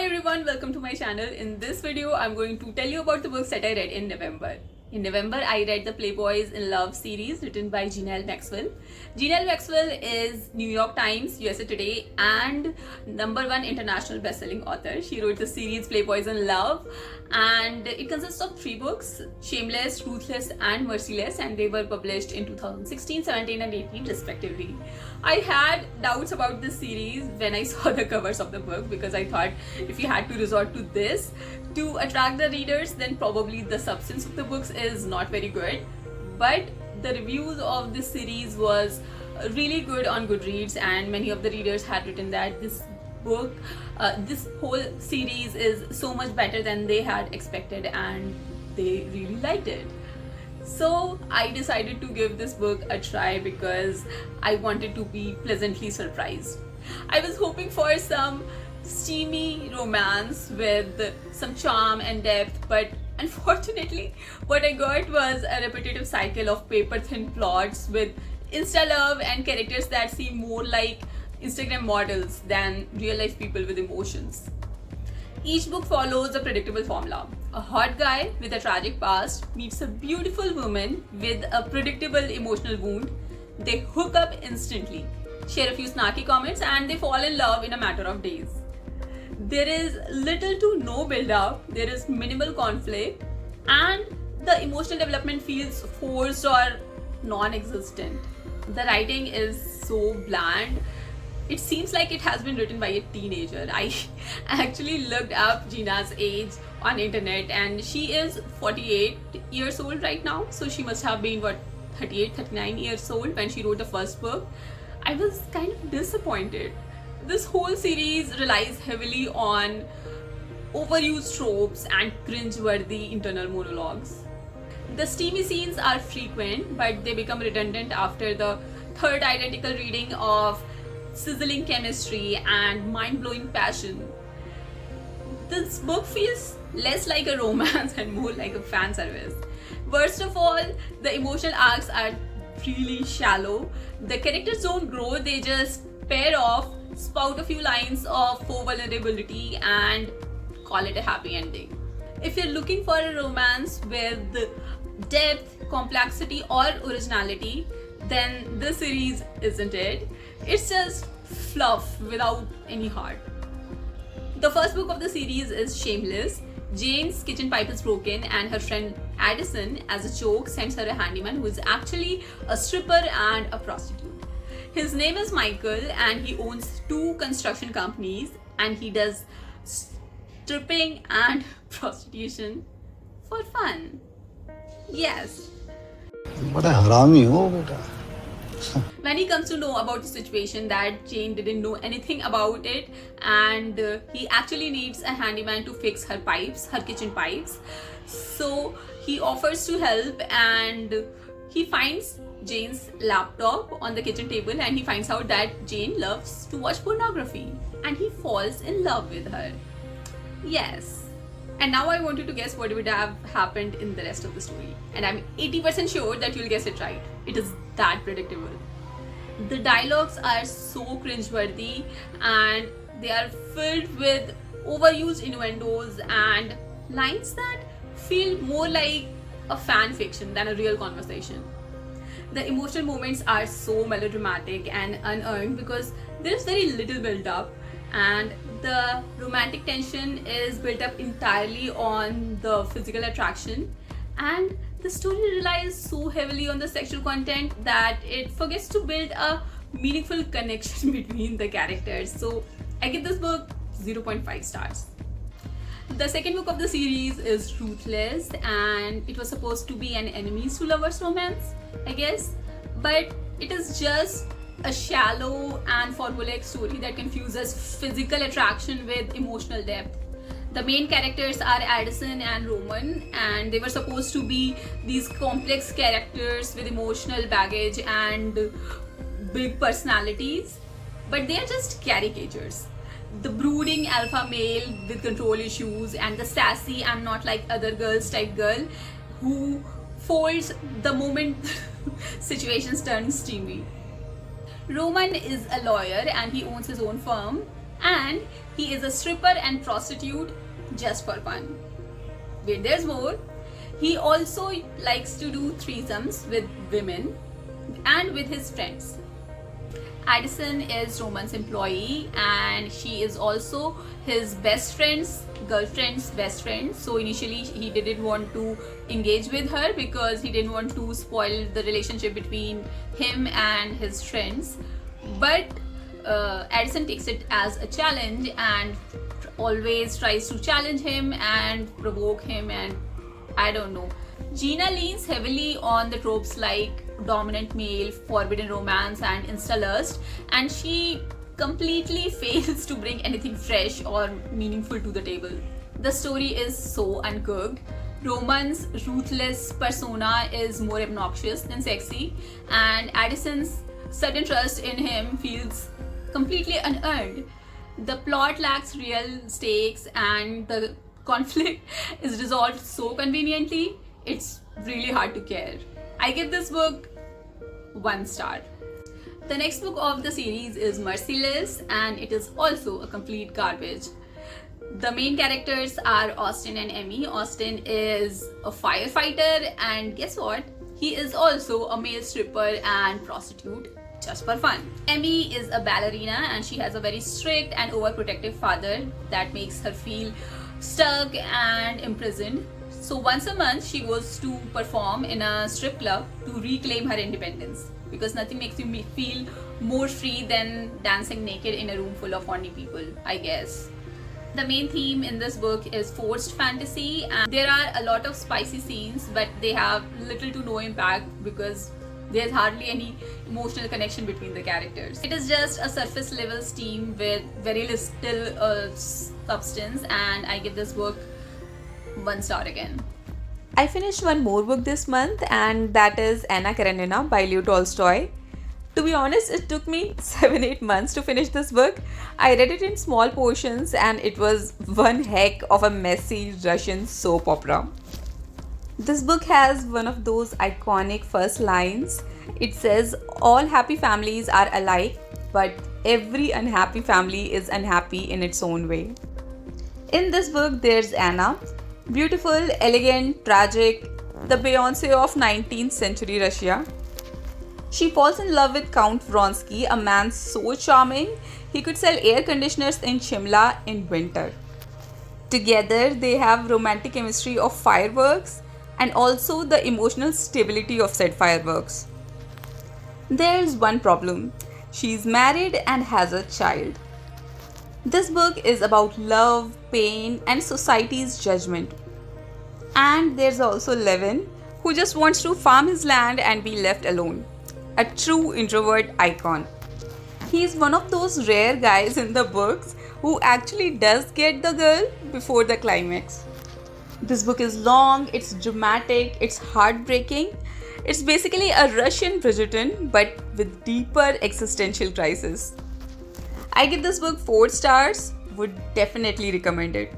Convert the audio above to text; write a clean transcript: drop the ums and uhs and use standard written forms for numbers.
everyone, welcome to my channel. In this video, I'm going to tell you about the books that I read in November. In November, I read the Playboys in Love series written by Janelle Maxwell. Janelle Maxwell is New York Times, USA Today, and #1 international best-selling author. She wrote the series Playboys in Love, and it consists of 3 books: Shameless, Ruthless, and Merciless, and they were published in 2016, 17, and 18 respectively. I had doubts about this series when I saw the covers of the book, because I thought if you had to resort to this to attract the readers, then probably the substance of the books is not very good. But the reviews of this series was really good on Goodreads, and many of the readers had written that this book, this whole series is so much better than they had expected, and they really liked it. So I decided to give this book a try because I wanted to be pleasantly surprised. I was hoping for some steamy romance with some charm and depth, but unfortunately what I got was a repetitive cycle of paper thin plots with insta love and characters that seem more like Instagram models than real life people with emotions. Each book follows a predictable formula. A hot guy with a tragic past meets a beautiful woman with a predictable emotional wound. They hook up instantly, share a few snarky comments, and they fall in love in a matter of days. There is little to no build up, there is minimal conflict, and the emotional development feels forced or non existent. The writing is so bland. It seems like it has been written by a teenager. I actually looked up Gina's age on internet, and she is 48 years old right now. So she must have been 38, 39 years old when she wrote the first book. I was kind of disappointed. This whole series relies heavily on overused tropes and cringe-worthy internal monologues. The steamy scenes are frequent, but they become redundant after the third identical reading of sizzling chemistry and mind-blowing passion. This book feels less like a romance and more like a fan service. Worst of all, the emotional arcs are really shallow. The characters don't grow, they just pair off, spout a few lines of vulnerability, and call it a happy ending. If you're looking for a romance with depth, complexity, or originality, then this series isn't it. It's just fluff without any heart. The first book of the series is Shameless. Jane's kitchen pipe is broken, and her friend Addison, as a joke, sends her a handyman who is actually a stripper and a prostitute. His name is Michael, and he owns 2 construction companies, and he does stripping and prostitution for fun. Yes. बड़ा हरामी हो बेटा. When he comes to know about the situation that Jane didn't know anything about it, and he actually needs a handyman to fix her pipes, her kitchen pipes. So he offers to help, and he finds Jane's laptop on the kitchen table, and he finds out that Jane loves to watch pornography, and he falls in love with her. Yes. And now I want you to guess what would have happened in the rest of the story. And I'm 80% sure that you'll guess it right. It is that predictable. The dialogues are so cringeworthy, and they are filled with overused innuendos and lines that feel more like a fan fiction than a real conversation. The emotional moments are so melodramatic and unearned because there is very little build up, and the romantic tension is built up entirely on the physical attraction, and the story relies so heavily on the sexual content that it forgets to build a meaningful connection between the characters. So I give this book 0.5 stars. The second book of the series is Ruthless, and it was supposed to be an enemies to lovers romance, I guess, but it is just a shallow and formulaic story that confuses physical attraction with emotional depth. The main characters are Addison and Roman, and they were supposed to be these complex characters with emotional baggage and big personalities, but they are just caricatures. The brooding alpha male with control issues, and the sassy and not like other girls type girl who folds the moment situations turn steamy. Roman is a lawyer, and he owns his own firm. and he is a stripper and prostitute just for fun. Wait, there's more. He also likes to do threesomes with women and with his friends. Addison is Roman's employee and she is also his best friend's girlfriend's best friend. So initially he didn't want to engage with her because he didn't want to spoil the relationship between him and his friends. But Addison takes it as a challenge and always tries to challenge him and provoke him, and I don't know. Gina leans heavily on the tropes like dominant male, forbidden romance, and insta-lust, and she completely fails to bring anything fresh or meaningful to the table. The story is so uncooked. Roman's ruthless persona is more obnoxious than sexy, and Addison's sudden trust in him feels completely unearned. The plot lacks real stakes, and the conflict is resolved so conveniently, it's really hard to care. I give this book 1 star. The next book of the series is Merciless, and it is also a complete garbage. The main characters are Austin and Emmy. Austin is a firefighter, and guess what? He is also a male stripper and prostitute just for fun. Emmy is a ballerina and she has a very strict and overprotective father that makes her feel stuck and imprisoned. So once a month she goes to perform in a strip club to reclaim her independence, because nothing makes you feel more free than dancing naked in a room full of horny people, I guess. The main theme in this book is forced fantasy, and there are a lot of spicy scenes, but they have little to no impact because there's hardly any emotional connection between the characters. It is just a surface level steam with very little substance, and I give this book 1 star again. I finished one more book this month, and that is Anna Karenina by Leo Tolstoy. To be honest, it took me 7-8 months to finish this book. I read it in small portions and it was one heck of a messy Russian soap opera. This book has one of those iconic first lines. It says, "All happy families are alike, but every unhappy family is unhappy in its own way." In this book, there's Anna, beautiful, elegant, tragic, the Beyoncé of 19th century Russia. She falls in love with Count Vronsky, a man so charming he could sell air conditioners in Shimla in winter. Together, they have romantic chemistry of fireworks and also the emotional stability of said fireworks. There's one problem. She's married and has a child. This book is about love, pain, and society's judgment. And there's also Levin, who just wants to farm his land and be left alone. A true introvert icon. He's one of those rare guys in the books who actually does get the girl before the climax. This book is long, it's dramatic, it's heartbreaking. It's basically a Russian Bridgerton but with deeper existential crisis. I give this book 4 stars, would definitely recommend it.